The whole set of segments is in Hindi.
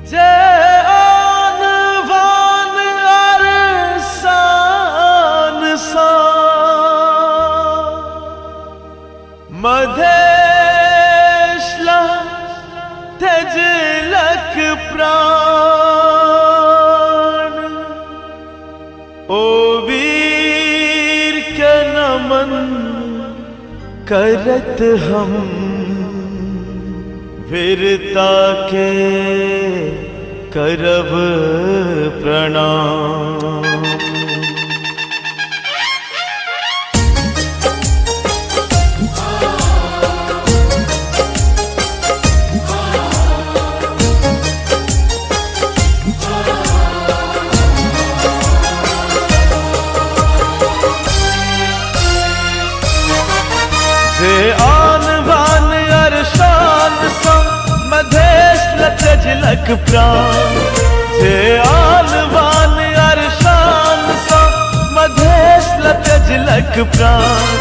जे आन बान अरसान सा मधेशला तेजलक प्राण ओ वीर के नमन करत हम वीरता के करब प्रणाम। जे आन बान अरशान सा मधेशला तेजलक प्राण जे आन बान अरशान सा मधेशला तेजलक प्राण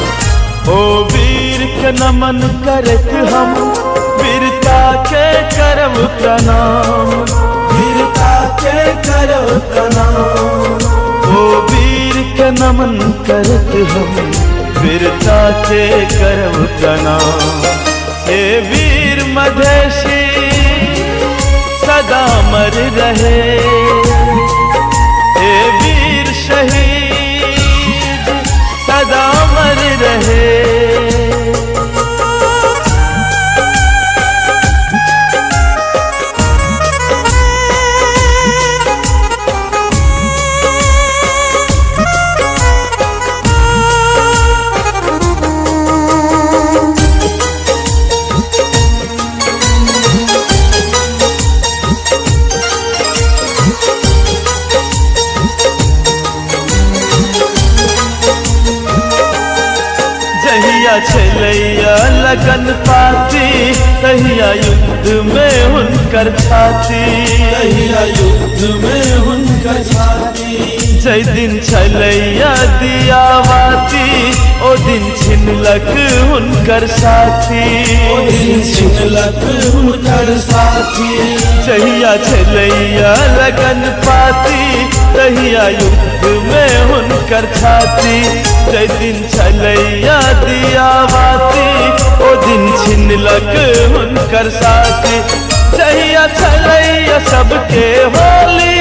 ओ वीर के नमन करत हम वीरता के करब प्रणाम वीरता के करब प्रणाम ओ वीर के नमन करत हम वीरता के करब प्रणाम। हे वीर मधेशी सदा अमर रहे हे वीर शहीद सदा अमर रहे। छलैया लगन पाती तहिया युद्ध में हुनकर छाती तहिया युद्ध में हुनकर छाती जय दिन छलैया दियावाती ओ दिन छिनलक हुनकर साथी ओ दिन छिनलक हुनकर साथी जहिया छलैया लगन पाती तहिया युद्ध में हुनकर छाती जय दिन छलैया दियावाती ओ दिन छिनलक हुनकर साथी जहिया छलैया सबके होली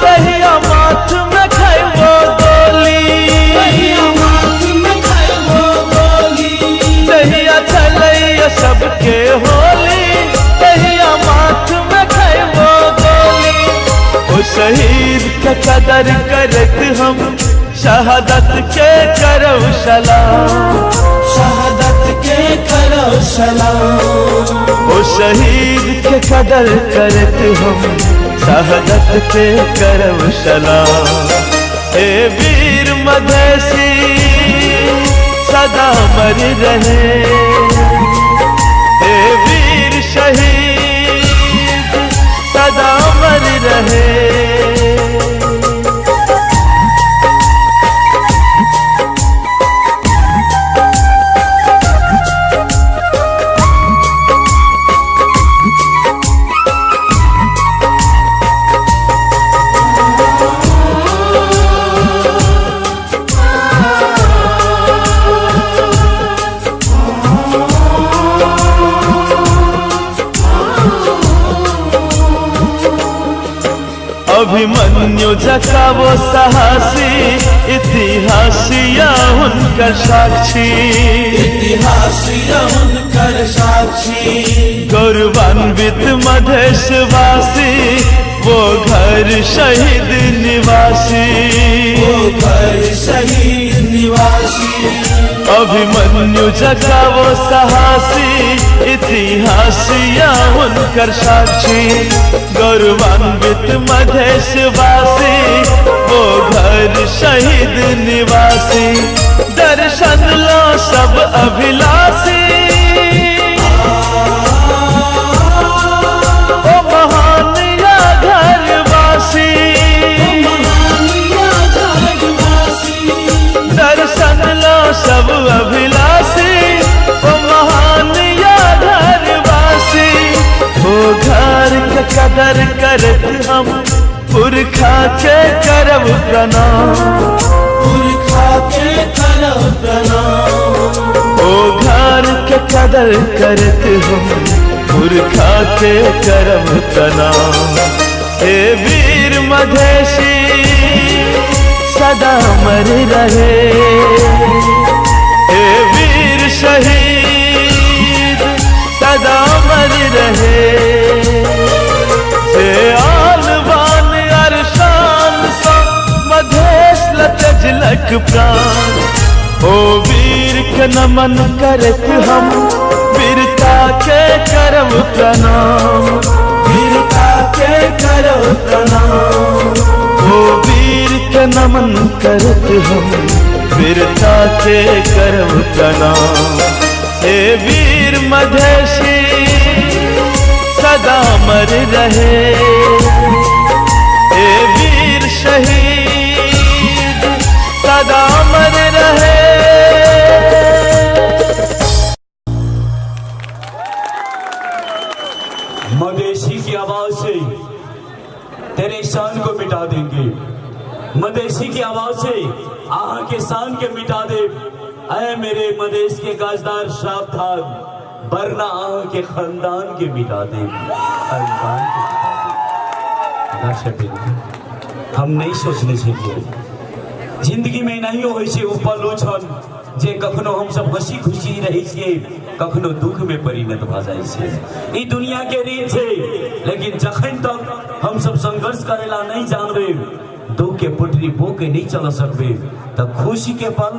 तहिया माथ में खैबो गोली जहिया छलैया सबके होली तहिया माथ में खैबो गोली ओ शहीद के कदर करत हम शहादत के करब सलाम शहादत के करब सलाम ओ शहीद के कदर करत हम शहादत के करब सलाम। हे वीर मधेशी सदा अमर रहे हे वीर शहीद सदा अमर रहे। अभिमन्यु जका वो साहसी इतिहासिया हुनकर साक्षी इतिहासिया हुनकर साक्षी गौरवान्वित मधेशवासी वो घर शहीद निवासी वो घर शहीद निवासी अभिमन्यु जका वो साहसी इतिहासिया हुनकर साक्षी गौरवान्वित मधेशवासी वो घर शहीद निवासी दर्शन लो सब अभिलाषी ओ महान या घरवासी दर्शन लो सब अभिलाषी ओ महान या घरवासी कदर करत हम पुरखा के करब प्रणाम, पुरखा के करब प्रणाम। ओ घर के कदर करत हम पुरखा के करब प्रणाम। हे वीर मधेशी सदा अमर रहे, हे वीर शहीद सदा अमर रहे। से आलवान अरशान सा मधेश लतजलक प्राण। ओ वीर के नमन करत हम वीरता के करब प्रणाम, वीरता के करब प्रणाम। ओ वीर के नमन करत हम वीरता के करब प्रणाम। हे वीर मधेशी सदा अमर रहे, हे वीर शहीद सदा अमर रहे। मदेशी की आवाज से तेरे शान को मिटा देंगे, मदेशी की आवाज से आहा के शान के मिटा दे। ऐ मेरे मदेश के गाजदार सावधान, वरना आहा के खानदान के मिटा दे, खानदान के मिटा दे। हम नहीं सोचने चाहिए जिंदगी में नहीं हो से उपल उछल जे कखनो हम सब हंसी खुशी रही छे, कखनो दुख में परिणत भ जाए छे। ई दुनिया के रीत छे, लेकिन जखन तक हम सब संघर्ष करेला नहीं जानबे, दुख के पुटरी बो के नहीं चल सकबे, तब खुशी के पल